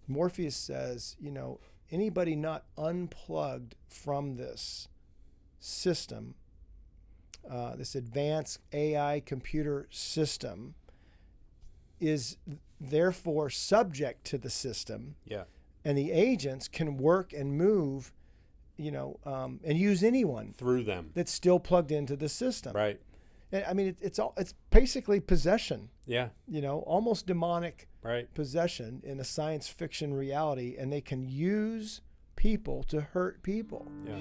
Morpheus says, anybody not unplugged from this system, this advanced AI computer system, is therefore subject to the system. Yeah. And the agents can work and move, and use anyone through them that's still plugged into the system. Right. And I mean, it's basically possession. Yeah. Almost demonic right. possession in a science fiction reality, and they can use people to hurt people. Yeah.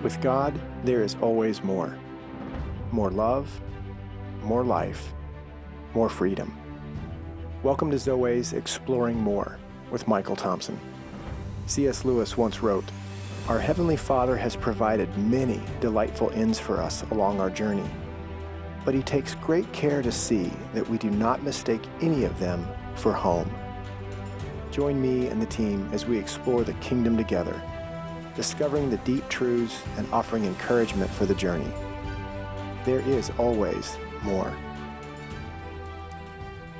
With God, there is always more. More love, more life, more freedom. Welcome to Zoe's Exploring More with Michael Thompson. C.S. Lewis once wrote, "Our Heavenly Father has provided many delightful inns for us along our journey, but He takes great care to see that we do not mistake any of them for home." Join me and the team as we explore the kingdom together, discovering the deep truths and offering encouragement for the journey. There is always more.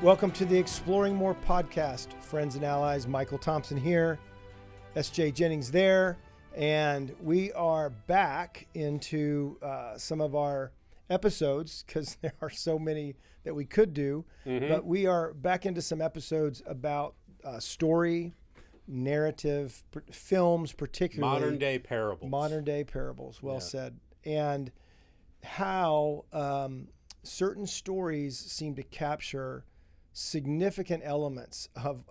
Welcome to the Exploring More podcast, friends and allies. Michael Thompson here, SJ Jennings there, and we are back into some of our episodes because there are so many that we could do, but we are back into some episodes about story, narrative, films, particularly modern day parables. Well said. And how certain stories seem to capture significant elements of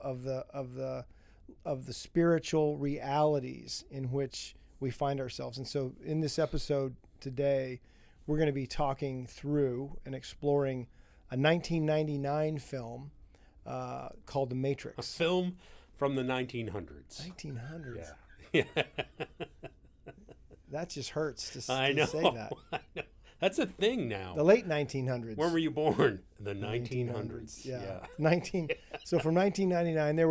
the spiritual realities in which we find ourselves. And so in this episode today, we're going to be talking through and exploring a 1999 film called The Matrix. A film from the 1900s. 1900s. Yeah. That just hurts to say that. I know. That's a thing now. The late 1900s. When were you born? The 1900s. Yeah. So from 1999, there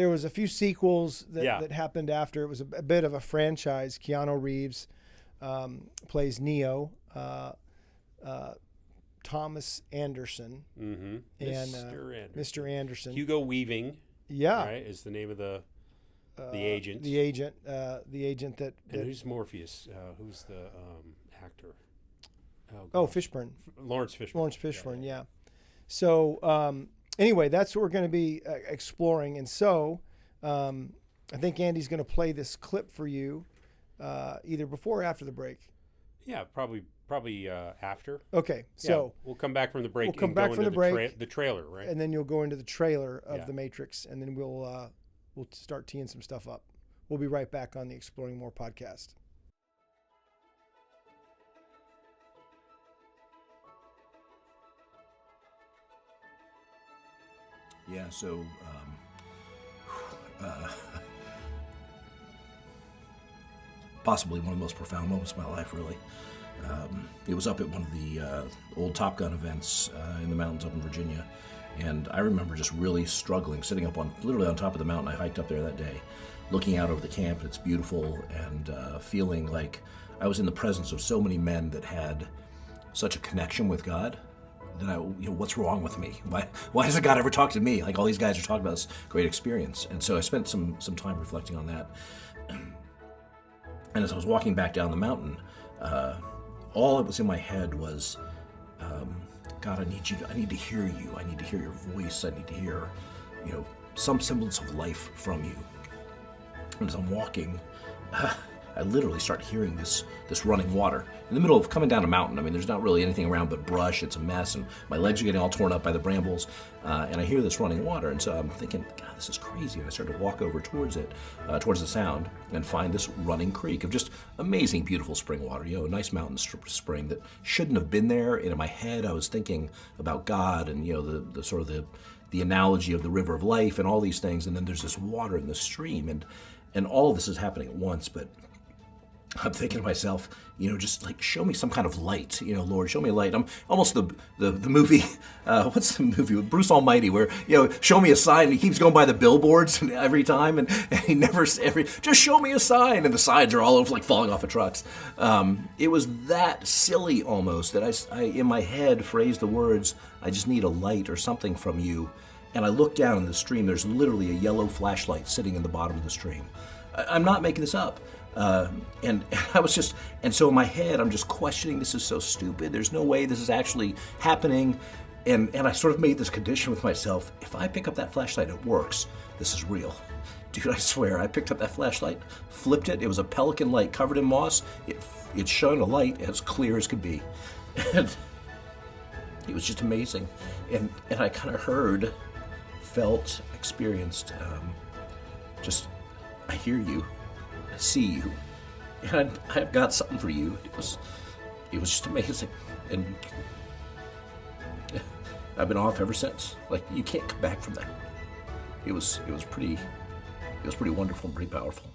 was a few sequels that happened after. It was a bit of a franchise. Keanu Reeves plays Neo. Thomas Anderson and Mr. Anderson. Hugo Weaving. Yeah, right, is the name of the agent. The agent that. And who's Morpheus? Who's the actor? Fishburne. Lawrence Fishburne. Lawrence Fishburne. Yeah. So anyway, that's what we're going to be exploring, and so I think Andy's going to play this clip for you, either before or after the break. Yeah, probably after. Okay, so we'll come back from the break. We'll come back from the break. The trailer, right? And then you'll go into the trailer of The Matrix, and then we'll start teeing some stuff up. We'll be right back on the Exploring More podcast. Yeah, so possibly one of the most profound moments of my life, really. It was up at one of the old Top Gun events in the mountains up in Virginia, and I remember just really struggling, sitting up literally on top of the mountain. I hiked up there that day, looking out over the camp. It's beautiful, and feeling like I was in the presence of so many men that had such a connection with God. That what's wrong with me? Why hasn't God ever talked to me? Like, all these guys are talking about this great experience. And so I spent some time reflecting on that. And as I was walking back down the mountain, all that was in my head was, God, I need to hear you. I need to hear your voice. I need to hear, some semblance of life from you. And as I'm walking, I literally start hearing this running water in the middle of coming down a mountain. I mean, there's not really anything around but brush. It's a mess, and my legs are getting all torn up by the brambles. And I hear this running water, and so I'm thinking, God, this is crazy. And I start to walk over towards it, towards the sound, and find this running creek of just amazing, beautiful spring water. A nice mountain spring that shouldn't have been there. And in my head, I was thinking about God and the sort of the analogy of the river of life and all these things. And then there's this water in the stream, and all of this is happening at once, but I'm thinking to myself, just like show me some kind of light, Lord, show me a light. I'm almost the movie, what's the movie with Bruce Almighty where, show me a sign, and he keeps going by the billboards every time, and he never, just show me a sign, and the signs are all over, like falling off of trucks. It was that silly almost that I in my head phrased the words, I just need a light or something from you. And I look down in the stream, there's literally a yellow flashlight sitting in the bottom of the stream. I'm not making this up. And so in my head, I'm just questioning, this is so stupid. There's no way this is actually happening. And I sort of made this condition with myself. If I pick up that flashlight, it works. This is real. Dude, I swear, I picked up that flashlight, flipped it. It was a pelican light covered in moss. It shone a light as clear as could be. And it was just amazing. And I kind of heard, felt, experienced, I hear you. I see you, and I've got something for you. It was just amazing, and I've been off ever since. Like, you can't come back from that. It was pretty wonderful and pretty powerful.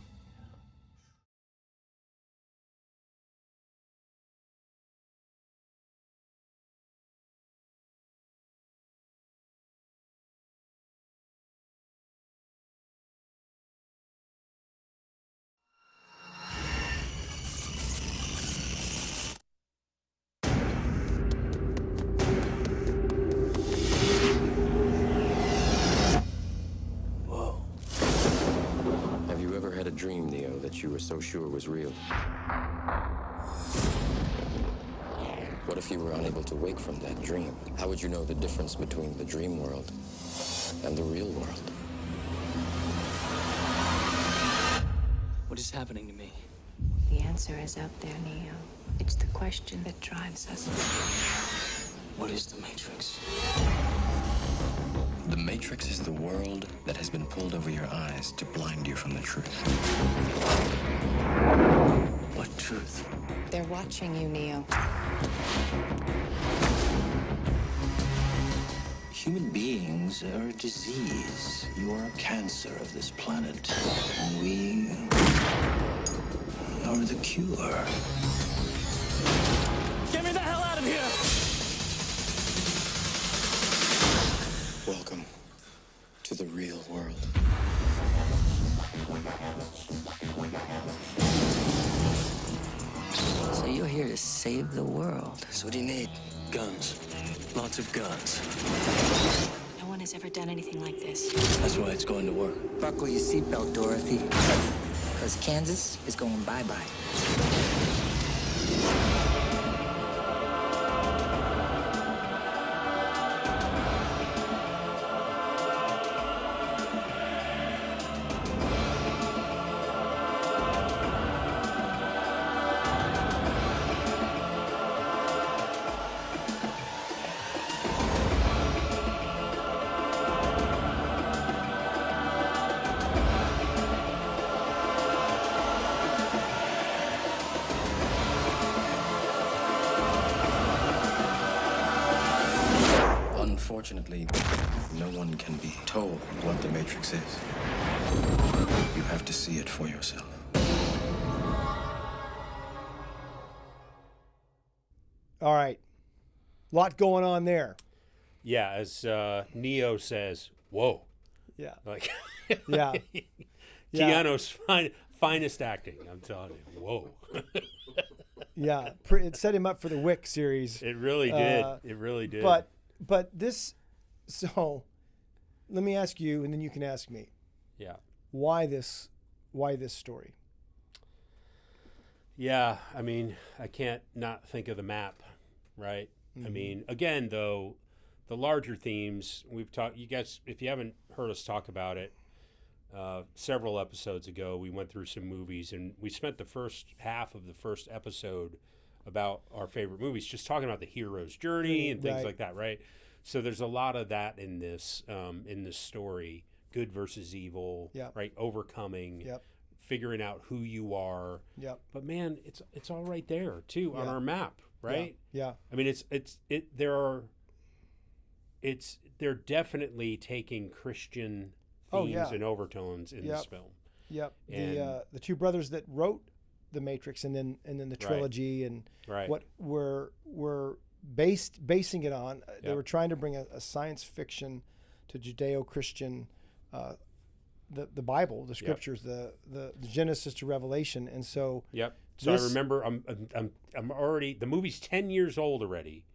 Dream, Neo, that you were so sure was real? What if you were unable to wake from that dream? How would you know the difference between the dream world and the real world? What is happening to me? The answer is out there, Neo. It's the question that drives us. What is the Matrix? The Matrix is the world that has been pulled over your eyes to blind you from the truth. What truth? They're watching you, Neo. Human beings are a disease. You are a cancer of this planet. And we are the cure. Get me the hell out of here! Welcome to the real world. So you're here to save the world. So what do you need? Guns. Lots of guns. No one has ever done anything like this. That's why it's going to work. Buckle your seatbelt, Dorothy. Because Kansas is going bye-bye. Unfortunately, no one can be told what the Matrix is. You have to see it for yourself. All right. Lot going on there. Yeah, as Neo says, whoa. Yeah. Like, Yeah. Keanu's finest acting, I'm telling you. Whoa. Yeah. It set him up for the Wick series. It really did. It really did. But this, so let me ask you, and then you can ask me. Yeah. Why this story? Yeah, I mean, I can't not think of the map, right? Mm-hmm. I mean, again, though, the larger themes, we've talked, you guys, if you haven't heard us talk about it, several episodes ago, we went through some movies, and we spent the first half of the first episode about our favorite movies, just talking about the hero's journey and things like that, right? So there's a lot of that in this story, good versus evil, right? Overcoming, figuring out who you are. But man, it's all right there too on our map, right? Yeah. I mean, they're definitely taking Christian themes and overtones in this film. Yep. The two brothers that wrote the Matrix and then the trilogy and Right. what we're basing it on. They Yep. were trying to bring a science fiction to Judeo-Christian, the Bible, the scriptures, the Genesis to Revelation, and so Yep. So I remember I'm already, the movie's 10 years old already.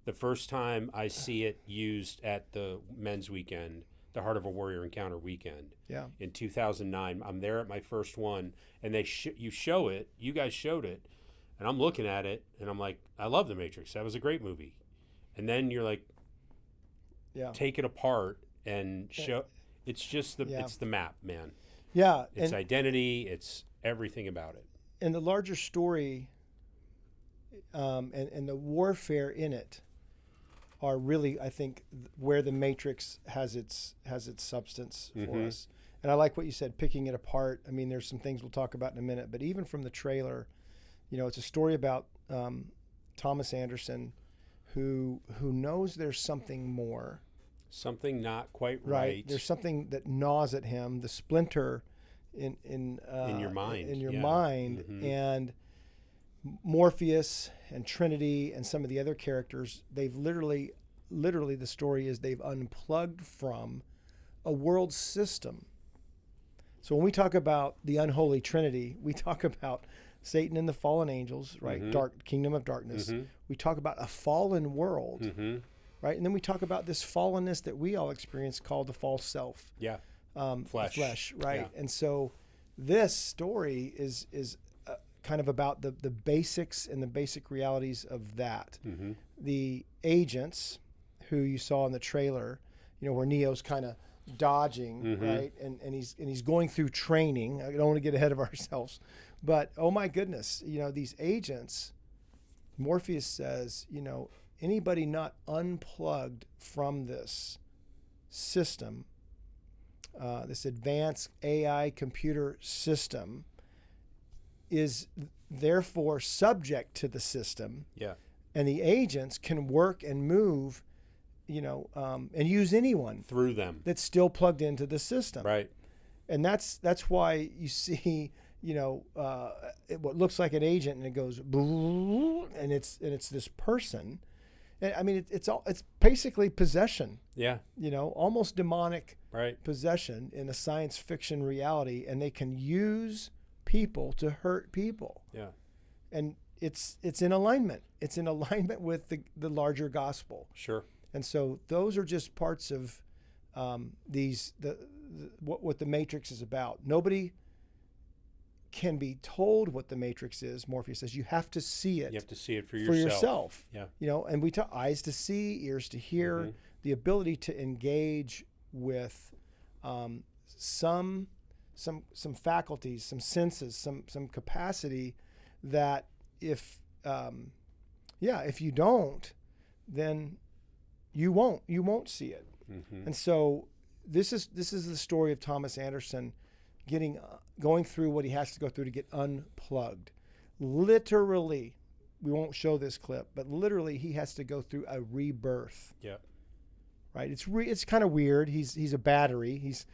The first time I see it used at the men's weekend, the Heart of a Warrior Encounter weekend. Yeah. In 2009, I'm there at my first one, and you guys showed it, and I'm looking at it, and I'm like, I love The Matrix. That was a great movie. And then you're like, take it apart and show. It's just it's the map, man. Yeah. It's identity. It's everything about it. And the larger story, and the warfare in it, are really, I think, where the Matrix has its substance for us. And I like what you said, picking it apart. I mean, there's some things we'll talk about in a minute, but even from the trailer, it's a story about Thomas Anderson, who knows there's something more. Something not quite right. There's something that gnaws at him. The splinter in your mind. In your mind, and Morpheus and Trinity and some of the other characters, they've literally the story is they've unplugged from a world system. So when we talk about the unholy Trinity, we talk about Satan and the fallen angels, right? Dark kingdom of darkness. We talk about a fallen world, right? And then we talk about this fallenness that we all experience called the false self. Yeah. Flesh, right? Yeah. And so this story is kind of about the basics and the basic realities of that. The agents who you saw in the trailer, where Neo's kind of dodging, right? And he's going through training. I don't want to get ahead of ourselves, but oh my goodness, these agents, Morpheus says, anybody not unplugged from this system, this advanced AI computer system, is therefore subject to the system. Yeah. And the agents can work and move, and use anyone through them that's still plugged into the system. Right. And that's why you see, what looks like an agent, and it goes, and it's this person. And I mean, it's basically possession. Yeah. Almost demonic right. possession in a science fiction reality, and they can use people to hurt people. Yeah. And it's in alignment. It's in alignment with the larger gospel. Sure. And so those are just parts of what the Matrix is about. Nobody can be told what the Matrix is. Morpheus says you have to see it. You have to see it for yourself. Yeah. And we talk eyes to see, ears to hear, the ability to engage with some faculties, some senses, some capacity that if you don't, then you won't see it. And so this is the story of Thomas Anderson going through what he has to go through to get unplugged. Literally, we won't show this clip, but literally he has to go through a rebirth. Yeah. Right. It's kind of weird. He's a battery. He's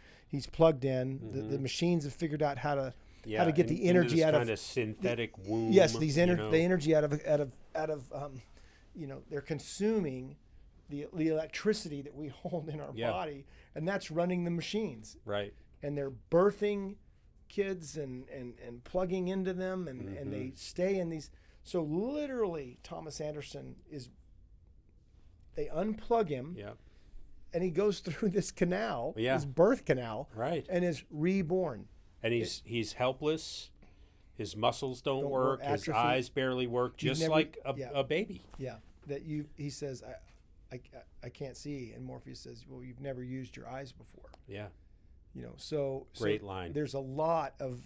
plugged in. The machines have figured out how to get the energy out of kind of synthetic womb. Yes, the energy out of they're consuming the electricity that we hold in our body, and that's running the machines. Right. And they're birthing kids and plugging into them, and they stay in these. So literally, Thomas Anderson they unplug him. Yeah. And he goes through this canal, his birth canal, right, and is reborn. And he's helpless. His muscles don't work. His eyes barely work, just like a baby. Yeah. He says, I can't see, and Morpheus says, well, you've never used your eyes before. Yeah. So great line. There's a lot of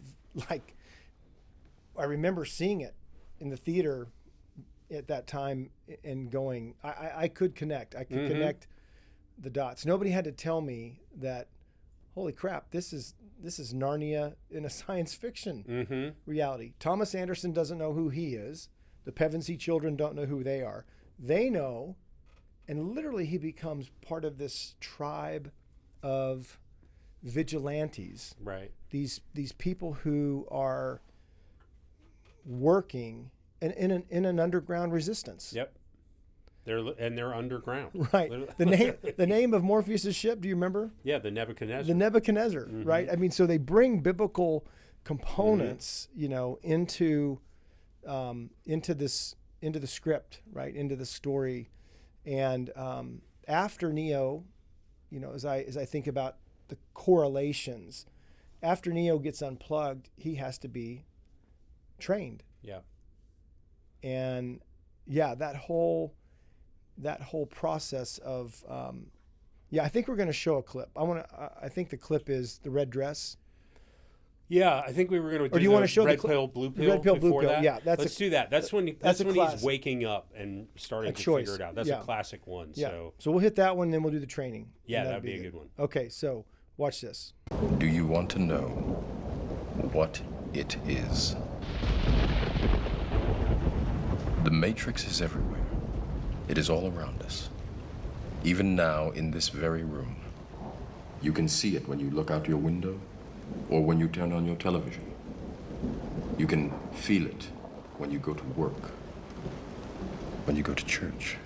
I remember seeing it in the theater at that time and going, I could connect. I could connect the dots. Nobody had to tell me that, holy crap, this is Narnia in a science fiction reality. Thomas Anderson doesn't know who he is. The Pevensey children don't know who they are. They know, and literally he becomes part of this tribe of vigilantes. Right. These people who are working in an underground resistance. Yep. They're underground. Right. The name of Morpheus's ship, do you remember? Yeah, the Nebuchadnezzar. The Nebuchadnezzar, right? I mean, so they bring biblical components, into the script, right? Into the story. And after Neo, as I think about the correlations, after Neo gets unplugged, he has to be trained. Yeah. And that whole process of I think we're going to show a clip. I think the clip is the red dress. Yeah, I think we were going to do you want to show red the pill, blue pill red pill, before blue pill. that? Yeah, let's do that. That's when he's waking up and starting to figure it out. That's a classic one. Yeah. So we'll hit that one, then we'll do the training. Yeah, that'd be a good one. Okay, so watch this. Do you want to know what it is? The Matrix is everywhere. It is all around us. Even now, in this very room. You can see it when you look out your window or when you turn on your television. You can feel it when you go to work, when you go to church,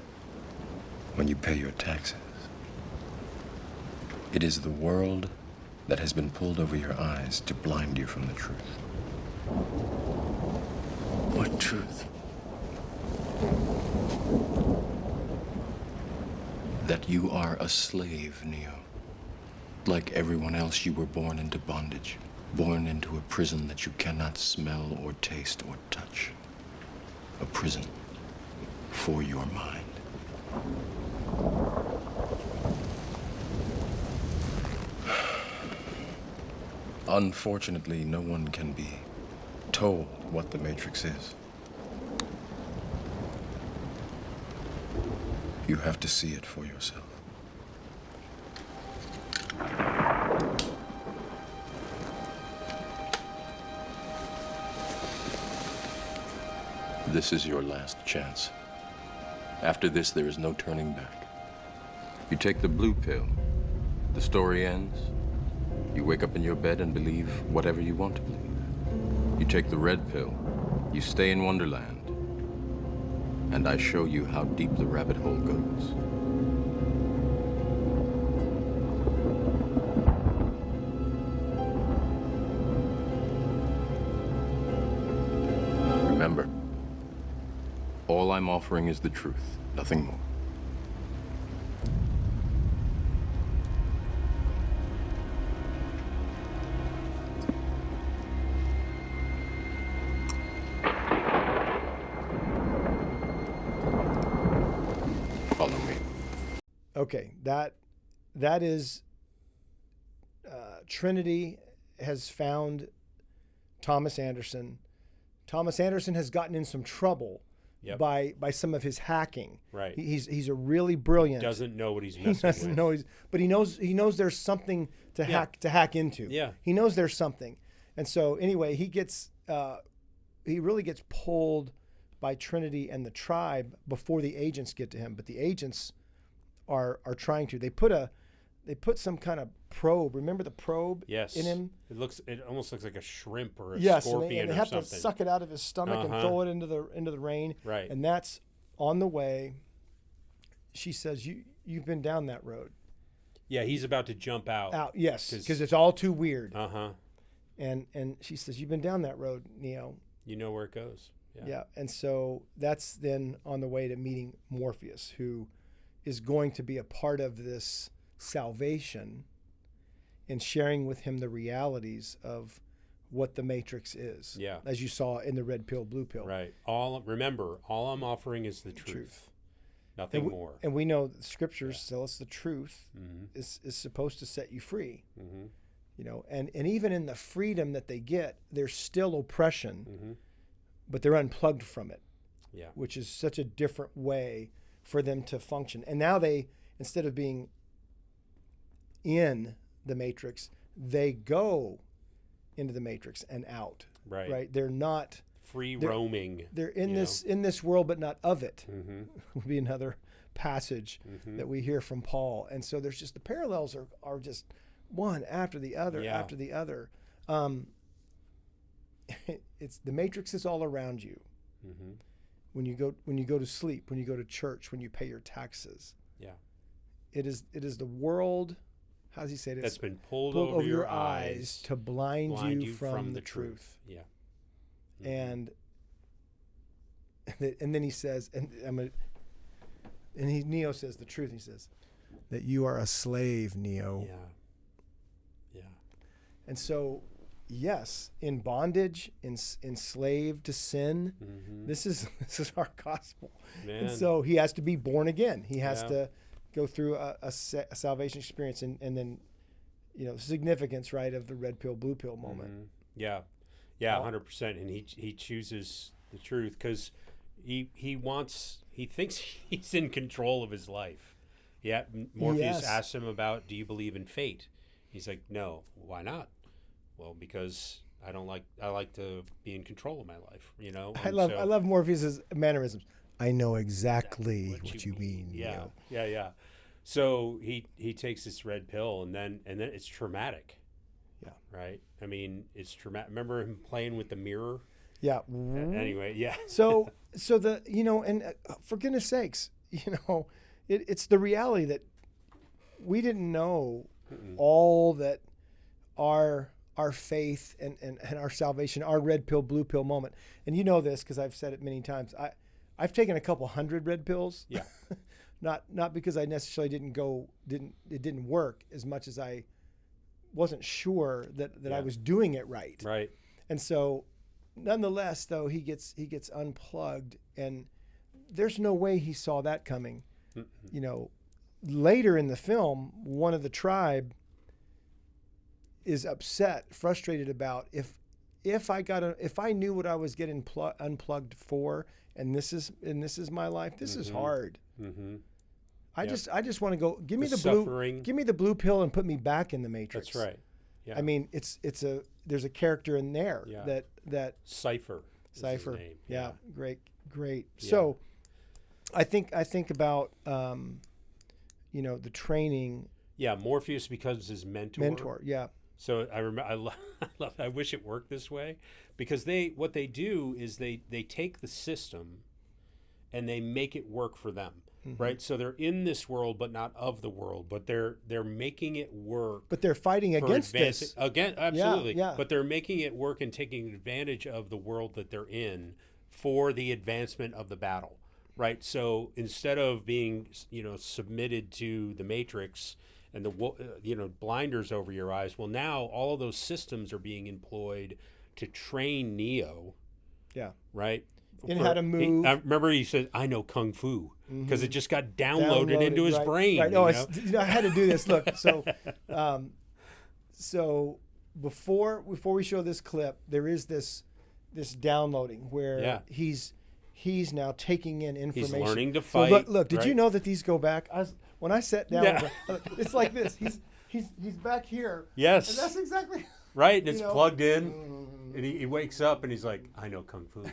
when you pay your taxes. It is the world that has been pulled over your eyes to blind you from the truth. What truth? That you are a slave, Neo. Like everyone else, you were born into bondage, born into a prison that you cannot smell or taste or touch. A prison for your mind. Unfortunately, no one can be told what the Matrix is. You have to see it for yourself. This is your last chance. After this, there is no turning back. You take the blue pill, the story ends. You wake up in your bed and believe whatever you want to believe. You take the red pill, you stay in Wonderland, and I show you how deep the rabbit hole goes. Remember, all I'm offering is the truth, nothing more. Follow me. Okay, that is Trinity has found Thomas Anderson. Thomas Anderson has gotten in some trouble by some of his hacking. Right. He's a really brilliant. Doesn't know what he's messing with. He doesn't know but he knows there's something to hack into. Yeah. He knows there's something, and so anyway, he really gets pulled by Trinity and the tribe before the agents get to him. But the agents are trying to. They put some kind of probe. Remember the probe? Yes. In him. It almost looks like a shrimp or a and scorpion they or have something. to suck it out of his stomach and throw it into the rain. Right. And that's on the way. She says, "You've been down that road." Yeah, he's about to jump out. Yes, because it's all too weird. Uh-huh. And she says, "You've been down that road, Neo. You know where it goes." Yeah. And so that's then on the way to meeting Morpheus, who is going to be a part of this salvation and sharing with him the realities of what the Matrix is. Yeah. As you saw in the red pill, blue pill. Right. All I'm offering is the truth. Nothing more. And we know the scriptures tell us the truth is supposed to set you free. Mm-hmm. And even in the freedom that they get, there's still oppression, but they're unplugged from it. Yeah. Which is such a different way for them to function. And now they, instead of being in the Matrix, they go into the Matrix and out. Right. Right. They're not free roaming. They're in this world, but not of it. Would be another passage that we hear from Paul. And so there's just the parallels are just one after the other after the other. it's the matrix is all around you. Mm-hmm. When you go to sleep, when you go to church, when you pay your taxes. Yeah. It is the world. How does he say this? That's been pulled over your eyes to blind you from the truth. Yeah. And then he says, Neo says the truth. He says that you are a slave, Neo. Yeah. Yeah. And so, yes, in bondage, enslaved to sin. Mm-hmm. This is our gospel. Man. And so he has to be born again. He has to go through a salvation experience, and then, significance, right, of the red pill, blue pill moment. Mm-hmm. Yeah. Yeah, 100%. And he chooses the truth because he thinks he's in control of his life. Yeah. Morpheus asks him about, do you believe in fate? He's like, no. Why not? Well, because I like to be in control of my life, I love Morpheus's mannerisms. I know exactly what you mean. Yeah. Yeah. So he takes this red pill, and then it's traumatic. Yeah. Right. I mean, it's traumatic. Remember him playing with the mirror? Yeah. Anyway, yeah. So the and for goodness sakes, it's the reality that we didn't know all that our faith and our salvation, our red pill, blue pill moment. And you know this because I've said it many times. I've taken a couple hundred red pills. Yeah. not because I necessarily it didn't work as much as I wasn't sure that I was doing it right. Right. And so nonetheless, though, he gets unplugged, and there's no way he saw that coming. Later in the film, one of the tribe is upset, frustrated about if I knew what I was getting unplugged for, and this is my life. This is hard. Mm-hmm. I just want to go. Give me the suffering. Give me the blue pill and put me back in the matrix. That's right. Yeah. I mean, there's a character in there that Cypher. Is his name. Yeah. Great. Yeah. So, I think about the training. Yeah, Morpheus becomes his mentor. Yeah. So I remember, I wish it worked this way, because what they do is they take the system and they make it work for them, right? So they're in this world, but not of the world, but they're making it work. But they're fighting against this. Again, absolutely. Yeah. But they're making it work and taking advantage of the world that they're in for the advancement of the battle, right? So instead of being, submitted to the Matrix and the blinders over your eyes, well, now all of those systems are being employed to train Neo. Yeah. Right. And how to move. I remember he said, "I know kung fu," because it just got downloaded into his brain. Right. I had to do this. Look, so before we show this clip, there is this downloading where he's now taking in information. He's learning to fight. So look, did you know that these go back? When I sat down, it's like this. He's back here. Yes. And that's exactly right. And it's plugged in, and he wakes up and he's like, "I know kung fu."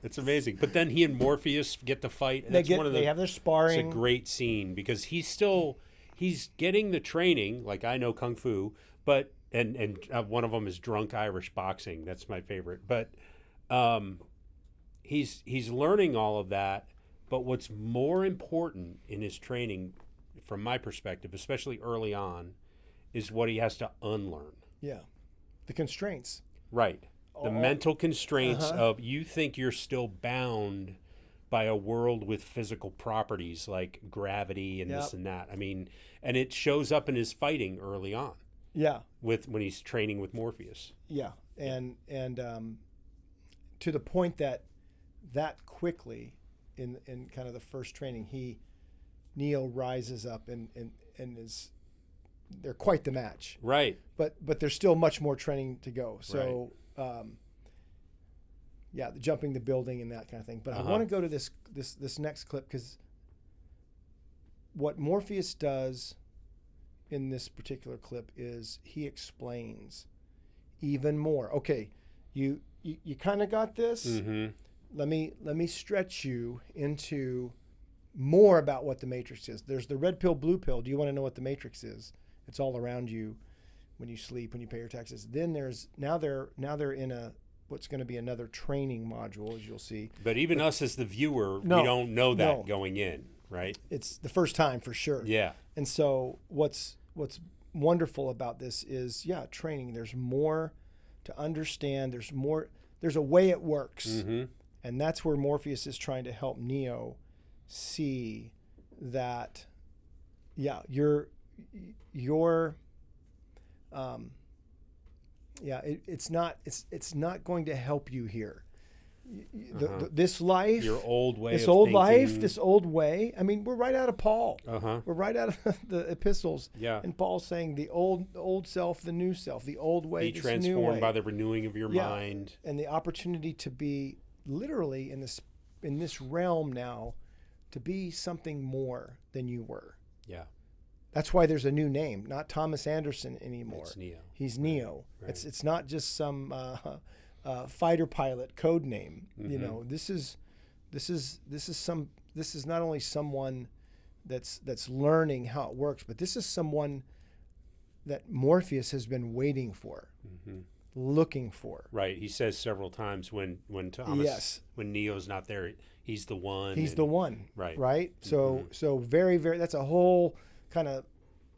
It's amazing. But then he and Morpheus get to fight, and they have their sparring. It's a great scene because he's getting the training, like I know kung fu, but and one of them is drunk Irish boxing. That's my favorite. But he's learning all of that. But what's more important in his training, from my perspective, especially early on, is what he has to unlearn. Yeah, the constraints. Right. The mental constraints of you think you're still bound by a world with physical properties like gravity and this and that. I mean, and it shows up in his fighting early on. Yeah. When he's training with Morpheus. Yeah. And to the point that quickly in kind of the first training, Neo rises up and is, they're quite the match. Right. But there's still much more training to go. So the jumping the building and that kind of thing. But I want to go to this next clip, because what Morpheus does in this particular clip is he explains even more. Okay, you kind of got this. Mm-hmm. Let me stretch you into more about what the Matrix is. There's the red pill, blue pill. Do you want to know what the Matrix is? It's all around you. when you sleep, when you pay your taxes. Then now they're in what's going to be another training module, as you'll see. But even us as the viewer, we don't know that going in, right? It's the first time for sure. Yeah. And so what's wonderful about this is, training. There's more to understand. There's a way it works. Mm-hmm. And that's where Morpheus is trying to help Neo see that, it's not going to help you here. This life, your old way, this of old thinking. life, this old way. I mean, we're right out of Paul. We're right out of the epistles. Yeah. And Paul's saying the old self, the new self, the old way, be this new way. transformed by the renewing of your mind. And the opportunity to be literally in this realm now, to be something more than you were. Yeah. That's why there's a new name, not Thomas Anderson anymore. It's Neo. He's Neo. Right. It's not just some fighter pilot code name. Mm-hmm. You know, this is not only someone that's learning how it works, but this is someone that Morpheus has been waiting for, looking for. Right. He says several times when Thomas, when Neo's not there, he's the one. He's the one. Right. Right. So very, very. That's a whole kind of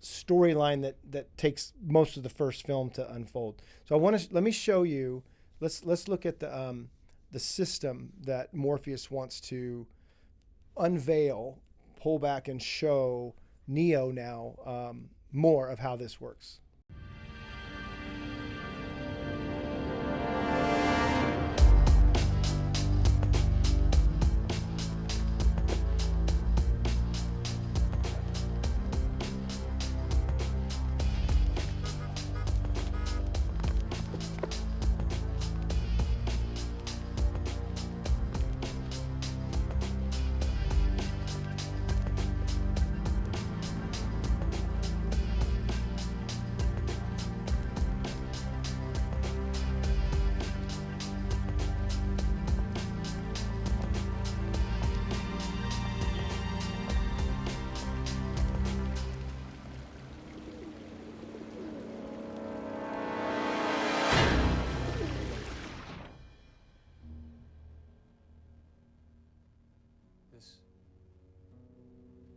storyline that takes most of the first film to unfold. So let me show you. Let's look at the system that Morpheus wants to unveil, pull back, and show Neo now more of how this works.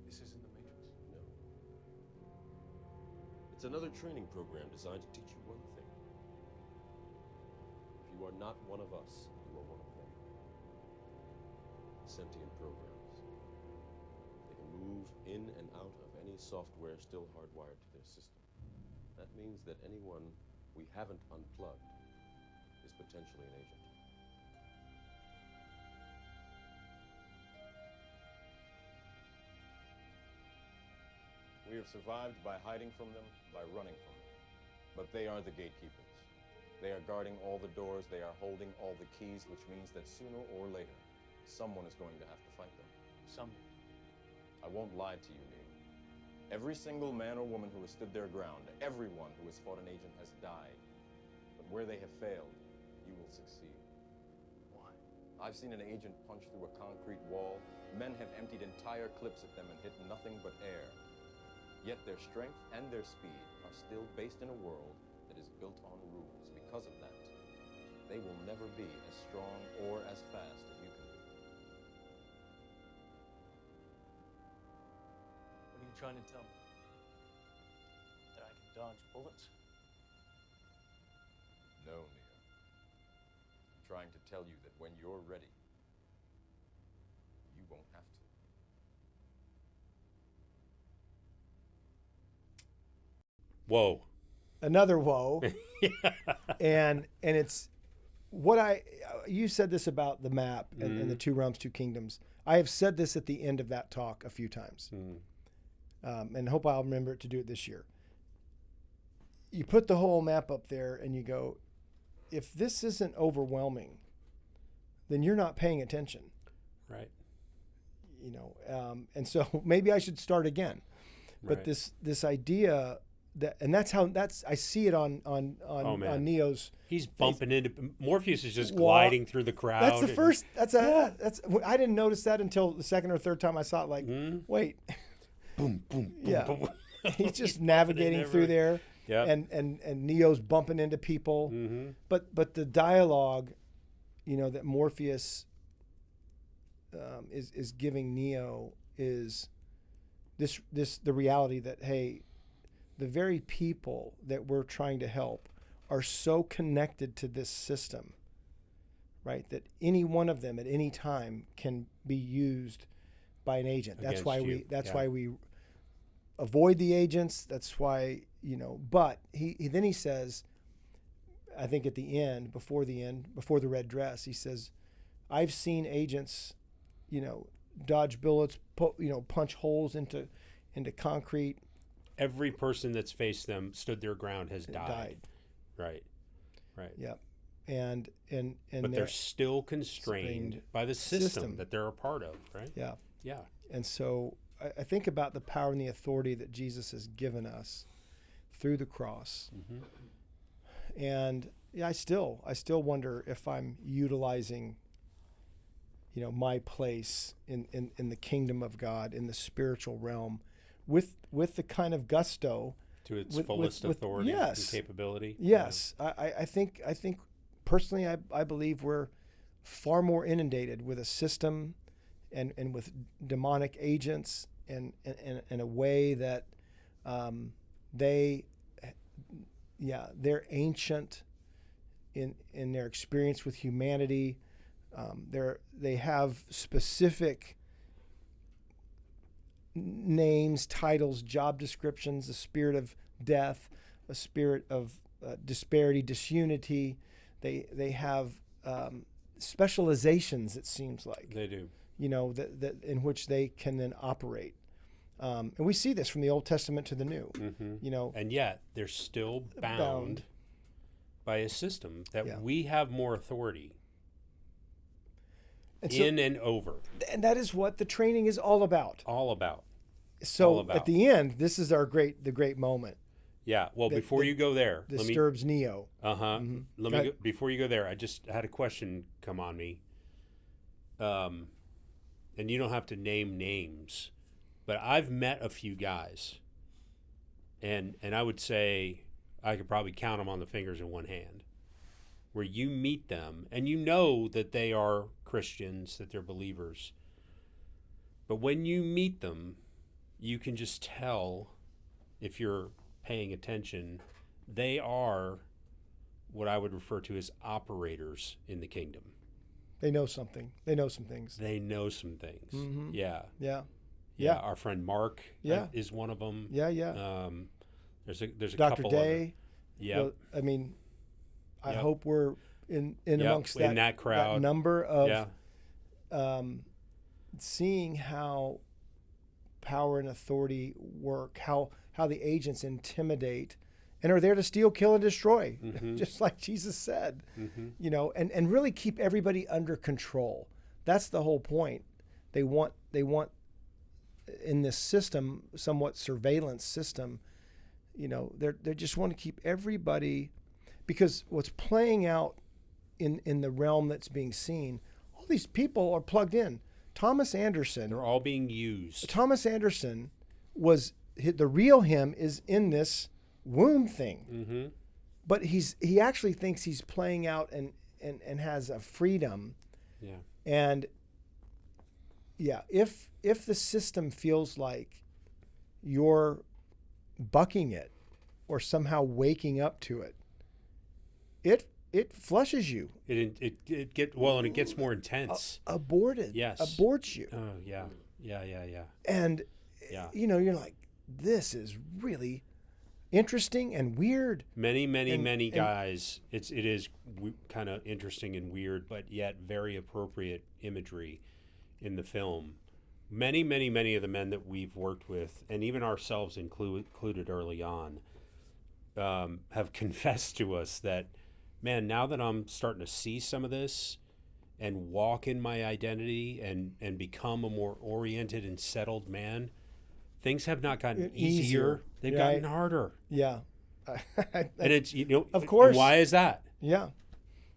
This isn't the Matrix? No. It's another training program designed to teach you one thing. If you are not one of us, you are one of them. Sentient programs. They can move in and out of any software still hardwired to their system. That means that anyone we haven't unplugged is potentially an agent. We have survived by hiding from them, by running from them. But they are the gatekeepers. They are guarding all the doors, they are holding all the keys, which means that sooner or later, someone is going to have to fight them. Someone. I won't lie to you, Neil. Every single man or woman who has stood their ground, everyone who has fought an agent has died. But where they have failed, you will succeed. Why? I've seen an agent punch through a concrete wall. Men have emptied entire clips at them and hit nothing but air. Yet their strength and their speed are still based in a world that is built on rules. Because of that, they will never be as strong or as fast as you can be. What are you trying to tell me? That I can dodge bullets? No, Neo. I'm trying to tell you that when you're ready, you won't have to. Whoa. Another whoa. And it's what you said this about the map and the two realms, two kingdoms. I have said this at the end of that talk a few times, and hope I'll remember to do it this year. You put the whole map up there and you go, if this isn't overwhelming, then you're not paying attention. Right. You know, and so maybe I should start again. But this idea that, I see it on Neo's. He's bumping into Morpheus is just gliding through the crowd. That's the first. I didn't notice that until the second or third time I saw it. Like, wait, boom, boom, yeah, boom, boom. he's just navigating through there. and Neo's bumping into people. But the dialogue, that Morpheus is giving Neo is the reality that, hey, the very people that we're trying to help are so connected to this system, right? That any one of them at any time can be used by an agent. That's why we avoid the agents. That's why, but he says, I think at the end, before the red dress, he says, I've seen agents, dodge bullets, punch holes into concrete. Every person that's faced them, stood their ground, has died. Right. Yep. And but they're still constrained by the system that they're a part of, right? Yeah. Yeah. And so I think about the power and the authority that Jesus has given us through the cross. And I still wonder if I'm utilizing, my place in the kingdom of God, in the spiritual realm, with the kind of gusto to its fullest authority and capability. Yes. Yeah. I think personally, I believe we're far more inundated with a system and with demonic agents and in a way that they're ancient in their experience with humanity. They have specific names, titles, job descriptions, a spirit of death, a spirit of disparity, disunity. They have specializations, it seems like. They do. That in which they can then operate. And we see this from the Old Testament to the New. And yet they're still bound by a system that we have more authority and over. And that is what the training is all about. So at the end, this is the great moment. Yeah. Well, before you go there, disturbs Neo. Before you go there, I just had a question come on me. And you don't have to name names, but I've met a few guys, and I would say I could probably count them on the fingers of one hand, where you meet them and that they are Christians, that they're believers. But when you meet them, you can just tell, if you're paying attention, they are what I would refer to as operators in the kingdom. They know something. They know some things. Mm-hmm. Yeah. Our friend Mark is one of them. Yeah. There's a Dr. couple Day. Yeah. Well, I mean, I hope we're in amongst that crowd. That number of seeing how power and authority work, how the agents intimidate and are there to steal, kill, and destroy, just like Jesus said, and really keep everybody under control. That's the whole point. They want in this system, somewhat surveillance system, they just want to keep everybody, because what's playing out in the realm that's being seen, all these people are plugged in. Thomas Anderson. They're all being used. Thomas Anderson the real him is in this womb thing, but he actually thinks he's playing out and has a freedom. Yeah. And if the system feels like you're bucking it or somehow waking up to it, it flushes you. It gets more intense. Aborted. Yes. Aborts you. Oh yeah. And you're like, this is really interesting and weird. Many guys. It is kind of interesting and weird, but yet very appropriate imagery in the film. Many of the men that we've worked with, and even ourselves included early on, have confessed to us that, man, now that I'm starting to see some of this and walk in my identity and become a more oriented and settled man, things have not gotten easier. They've gotten harder. Yeah. And it's, of course. And why is that? Yeah.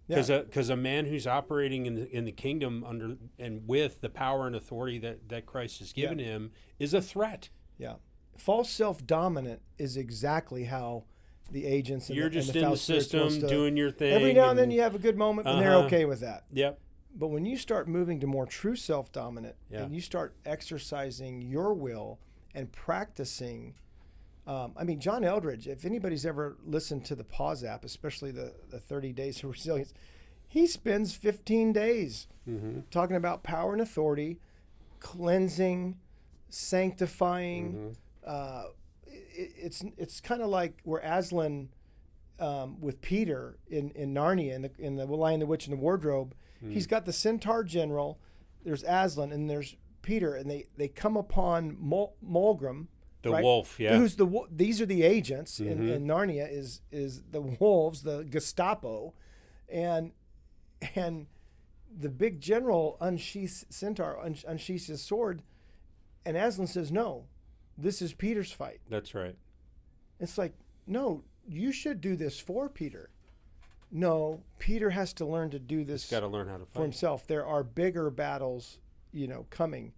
Because a man who's operating in the kingdom under and with the power and authority that Christ has given him is a threat. Yeah. False self-dominant is exactly how the agents. And You're the, just and the in foul the spirituals system doing your thing. Every now and then you have a good moment, and they're okay with that. Yep. But when you start moving to more true self-dominant, Yeah. and you start exercising your will and practicing, I mean, John Eldridge, if anybody's ever listened to the Pause app, especially the 30 Days of Resilience, he spends 15 days talking about power and authority, cleansing, sanctifying. It's kind of like where Aslan with Peter in Narnia in the Lion, the Witch, and the Wardrobe. He's got the Centaur General. There's Aslan and there's Peter, and they come upon Mulgrim, the right? wolf. Yeah. These are the agents in Narnia is the wolves, the Gestapo, and the big general unsheaths his sword, and Aslan says, "No, this is Peter's fight." That's right. It's like, no, you should do this for Peter. No, Peter has to learn to do this. He's got to learn how to fight for himself. There are bigger battles, coming,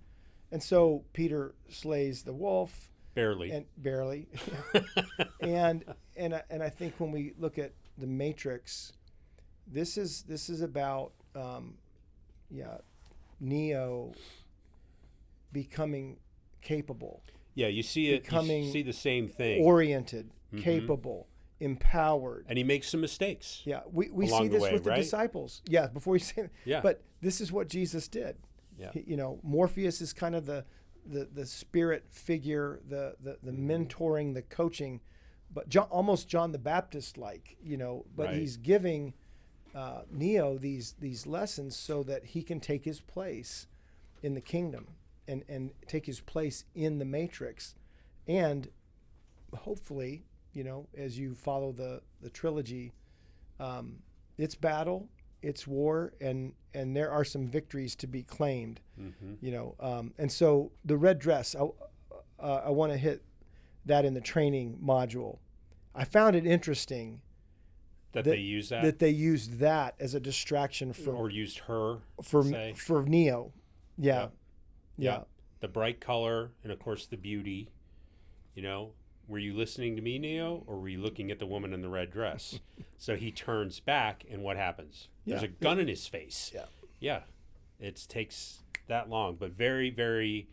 and so Peter slays the wolf. Barely. and I think when we look at the Matrix, this is about Neo becoming capable. Yeah, you see it. Becoming you see the same thing. Oriented, capable, empowered. And he makes some mistakes. Yeah, we along see the this way, with the right? disciples. Yeah, before you say that. Yeah. But this is what Jesus did. Yeah. Morpheus is kind of the spirit figure, the mentoring, the coaching, but almost John the Baptist like, but Right. he's giving Neo these lessons so that he can take his place in the kingdom and take his place in the Matrix. And hopefully, as you follow the trilogy, it's battle, it's war, and there are some victories to be claimed. And so the red dress, I want to hit that in the training module. I found it interesting that they use that? That they used that as a distraction or used her for Neo. Yeah. Yeah. The bright color and of course the beauty. Were you listening to me, Neo, or were you looking at the woman in the red dress? So he turns back, and what happens? There's a gun in his face. Yeah. Yeah. It takes that long, but very, very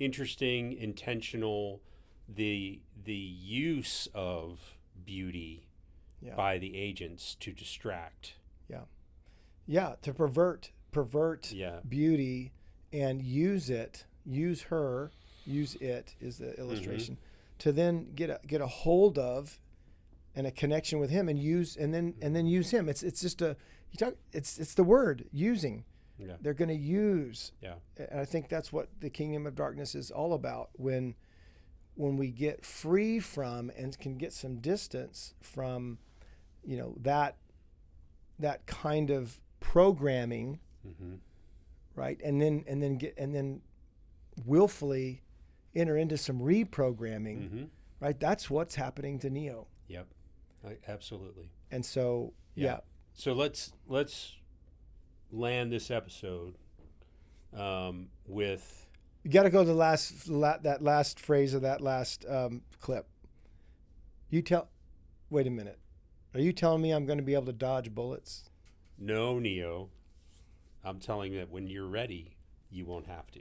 interesting, intentional. The use of beauty by the agents to distract. To pervert beauty and use it is the illustration to then get a hold of and a connection with him and then use him. It's just it's the word using. Yeah. They're going to use. Yeah. And I think that's what the kingdom of darkness is all about. When we get free from and can get some distance from, that kind of programming, right? And then willfully enter into some reprogramming, right? That's what's happening to Neo. Yep, absolutely. And so, yeah. So let's land this episode with. You got to go to that last phrase of that last clip. Wait a minute. Are you telling me I'm going to be able to dodge bullets? No, Neo. I'm telling you that when you're ready, you won't have to.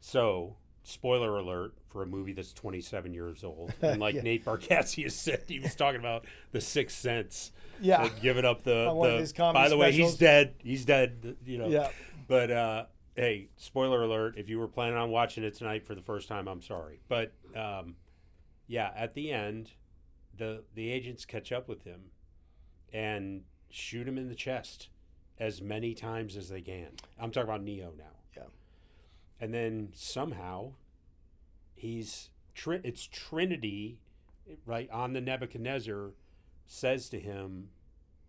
So, spoiler alert for a movie that's 27 years old. And like Nate Bargatze said, he was talking about The Sixth Sense. Yeah. Giving up one of his comedy by the way, specials. he's dead. Yeah. But hey, spoiler alert, if you were planning on watching it tonight for the first time, I'm sorry. But at the end, the agents catch up with him and shoot him in the chest as many times as they can. I'm talking about Neo now. Yeah. And then somehow it's Trinity, right, on the Nebuchadnezzar says to him,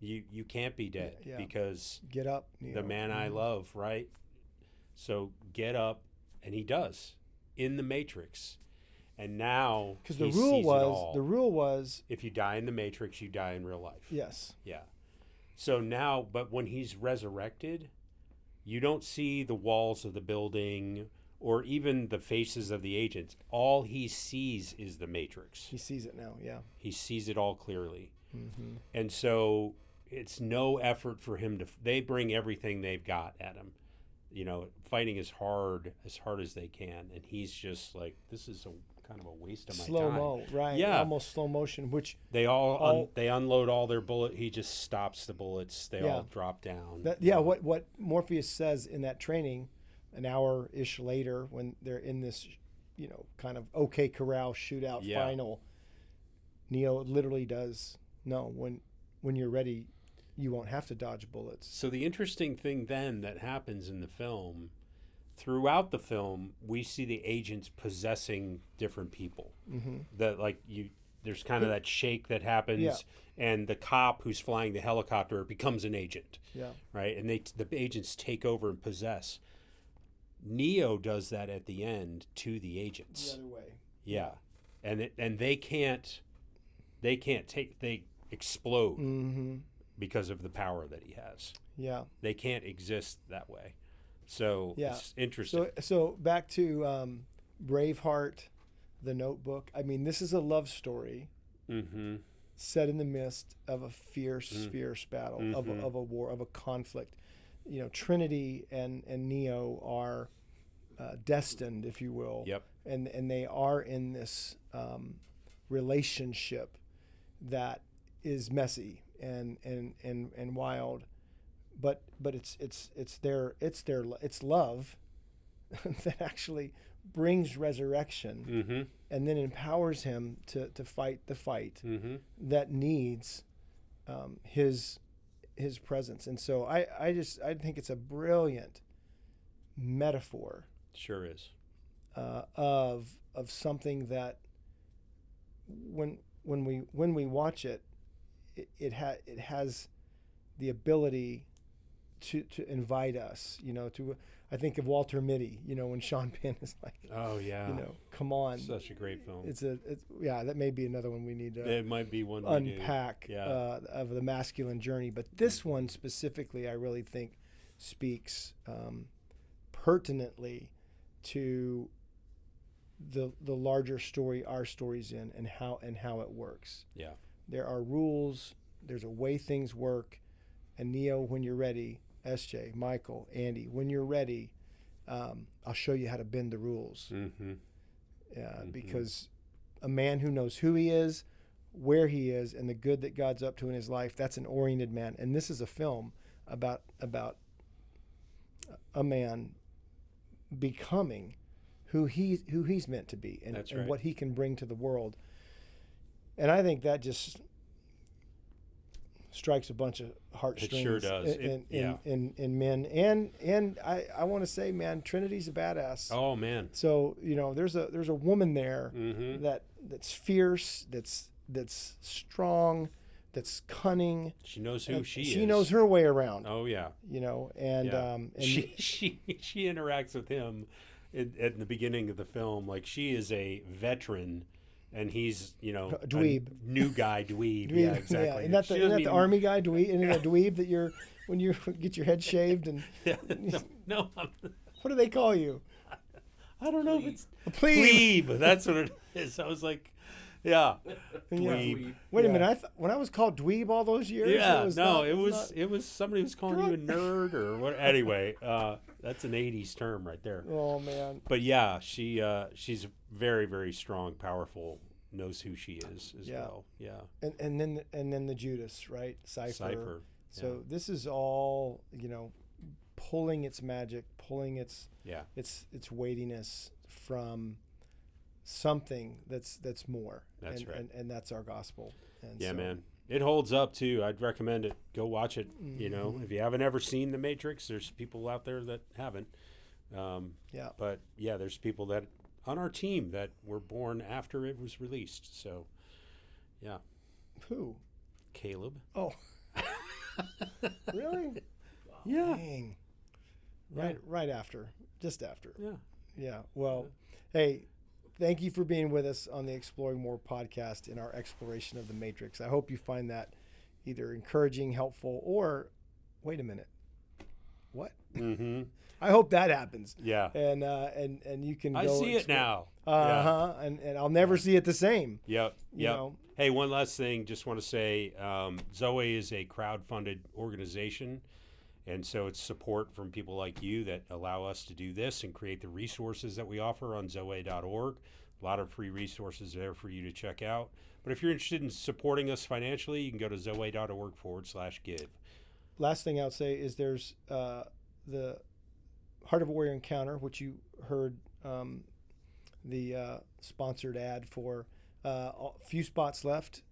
you can't be dead because get up, Neo. The man I love, right? So get up, and he does in the Matrix. And now because the rule was if you die in the Matrix, you die in real life. Yes. Yeah. So now, but when he's resurrected, you don't see the walls of the building or even the faces of the agents. All he sees is the Matrix. He sees it now, yeah. He sees it all clearly. Mm-hmm. And so it's no effort for him to, they bring everything they've got at him, you know, fighting as hard as they can. And he's just like, this is a kind of a waste of my time. Slow-mo, right. Yeah. Almost slow motion, which... They they unload all their bullet. He just stops the bullets. They all drop down. What Morpheus says in that training, an hour-ish later, when they're in this, you know, kind of OK Corral shootout final, Neo literally does, no, when you're ready, you won't have to dodge bullets. So the interesting thing then that happens in the film, throughout the film, we see the agents possessing different people. Mm-hmm. That there's kind of that shake that happens, and the cop who's flying the helicopter becomes an agent. Yeah. Right, and the agents take over and possess. Neo does that at the end to the agents. The other way. Yeah, and they explode because of the power that he has. Yeah. They can't exist that way. So it's interesting. So back to Braveheart, The Notebook. I mean, this is a love story set in the midst of a fierce battle, of a war, of a conflict. You know, Trinity and Neo are destined, if you will. Yep. And they are in this relationship that is messy and wild, but it's love that actually brings resurrection and then empowers him to fight the fight that needs his presence. And so I think it's a brilliant metaphor. Sure is. Of something that when we watch it, it has the ability to invite us, you know, to, I think of Walter Mitty, you know, when Sean Penn is like, oh yeah, you know, come on. Such a great film. That may be another one we need to it might be one unpack of the masculine journey. But this one specifically, I really think speaks pertinently to the larger story our story's in, and how it works. Yeah. There are rules, there's a way things work, and Neo, when you're ready, SJ, Michael, Andy, when you're ready, I'll show you how to bend the rules. Because a man who knows who he is, where he is, and the good that God's up to in his life, that's an oriented man. And this is a film about a man becoming who he's meant to be, and what he can bring to the world. And I think that just strikes a bunch of heartstrings. It sure does. In men. And I want to say, man, Trinity's a badass. Oh man. So, you know, there's a woman there that's fierce, that's strong, that's cunning. She knows who she is. She knows her way around. Oh yeah. You know, and she interacts with him at the beginning of the film like she is a veteran. And he's, you know, a dweeb, new guy, dweeb. Yeah, exactly. Yeah. Isn't that the army guy, dweeb? Isn't it a dweeb that when you get your head shaved and? No. What do they call you? I don't know if it's a plebe. That's what it is. I was like, yeah, dweeb. Wait a minute. When I was called dweeb all those years. Yeah, it was somebody was calling you a nerd or what. Anyway, that's an '80s term right there. Oh man. But yeah, she's very, very strong, powerful, knows who she is as well. Yeah. And then the Judas, right? Cypher. So this is all, you know, pulling its magic, pulling its weightiness from something that's more. That's right. And that's our gospel. And yeah, man. It holds up too. I'd recommend it. Go watch it. You know, if you haven't ever seen The Matrix, there's people out there that haven't. But yeah, there's people that on our team that were born after it was released. So, yeah. Who? Caleb. Oh. Really? Yeah. Dang. Right after. Just after. Yeah. Yeah. Well, hey, thank you for being with us on the Exploring More podcast in our exploration of The Matrix. I hope you find that either encouraging, helpful, or wait a minute. what? Mm-hmm. I hope that happens. Yeah. And you can. I go see it now. And I'll never see it the same. Yep. You know. Hey, one last thing. Just want to say, Zoe is a crowd-funded organization, and so it's support from people like you that allow us to do this and create the resources that we offer on zoe.org. A lot of free resources there for you to check out. But if you're interested in supporting us financially, you can go to zoe.org/give. Last thing I'll say is there's the Heart of a Warrior Encounter, which you heard the sponsored ad for. A few spots left,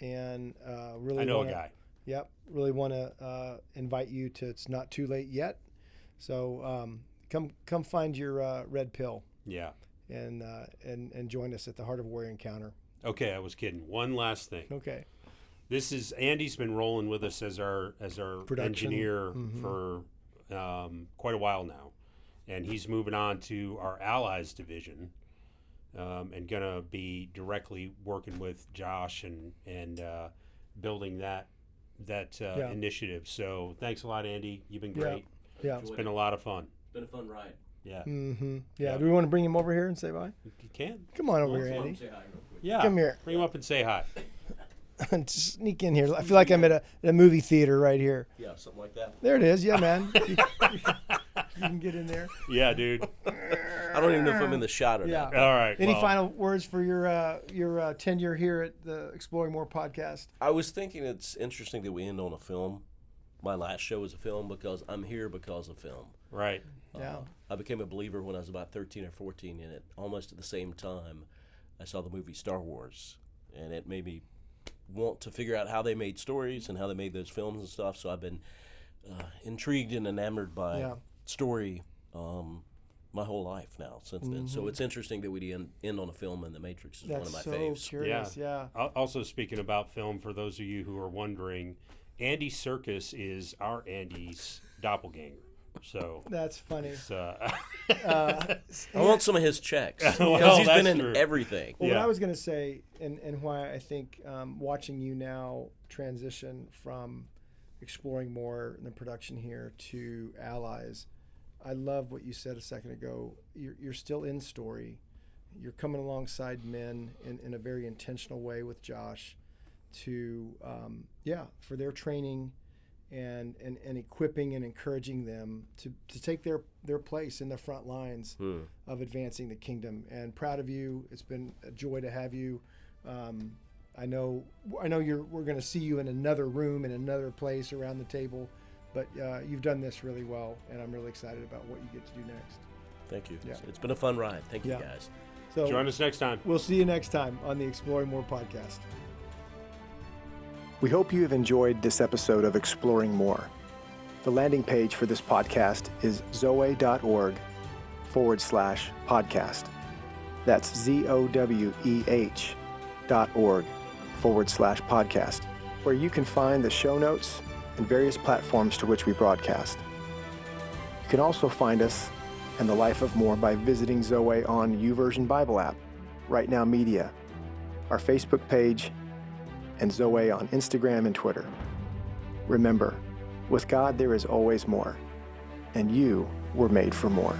and really I know a guy. Yep, really want to invite you to. It's not too late yet, so come find your red pill. Yeah. And join us at the Heart of a Warrior Encounter. Okay, I was kidding. One last thing. Okay. This is Andy's been rolling with us as our engineer for quite a while now, and he's moving on to our Allies division, and gonna be directly working with Josh and building that initiative. So thanks a lot, Andy. You've been great. Yeah. It's been a lot of fun. It's been a fun ride. Yeah. Mm-hmm. Yeah. Do we want to bring him over here and say bye? You can. Come on over here, Andy. Say hi real quick. Yeah. Come here. Bring him up and say hi. Just sneak in here. I feel like I'm at a movie theater right here. Yeah, something like that. There it is. Yeah, man. You can get in there. Yeah, dude. I don't even know if I'm in the shot or not. All right. Any final words for your tenure here at the Exploring More podcast? I was thinking it's interesting that we end on a film. My last show was a film because I'm here because of film. Right. Yeah. I became a believer when I was about 13 or 14 in it. Almost at the same time, I saw the movie Star Wars, and it made me want to figure out how they made stories and how they made those films and stuff. So I've been intrigued and enamored by story my whole life now since then. So it's interesting that we end on a film, and The Matrix is one of my faves. That's so curious, yeah. Also, speaking about film, for those of you who are wondering, Andy Serkis is our Andy's doppelganger. So that's funny. I want some of his checks because Well, he's been that's in true. everything. Well, what I was going to say, and why I think watching you now transition from Exploring More in the production here to Allies, I love what you said a second ago. You're still in story. You're coming alongside men in a very intentional way with Josh to, for their training and equipping and encouraging them to take their place in the front lines of advancing the kingdom. And proud of you. It's been a joy to have you. I know we're going to see you in another room, in another place around the table, but you've done this really well, and I'm really excited about what you get to do next. Thank you. Yeah. It's been a fun ride. Thank you, guys. So join us next time. We'll see you next time on the Exploring More podcast. We hope you have enjoyed this episode of Exploring More. The landing page for this podcast is zoe.org/podcast. That's ZOWEH.org/podcast, where you can find the show notes and various platforms to which we broadcast. You can also find us and the life of more by visiting Zoe on YouVersion Bible app, Right Now Media, our Facebook page, and Zoe on Instagram and Twitter. Remember, with God there is always more, and you were made for more.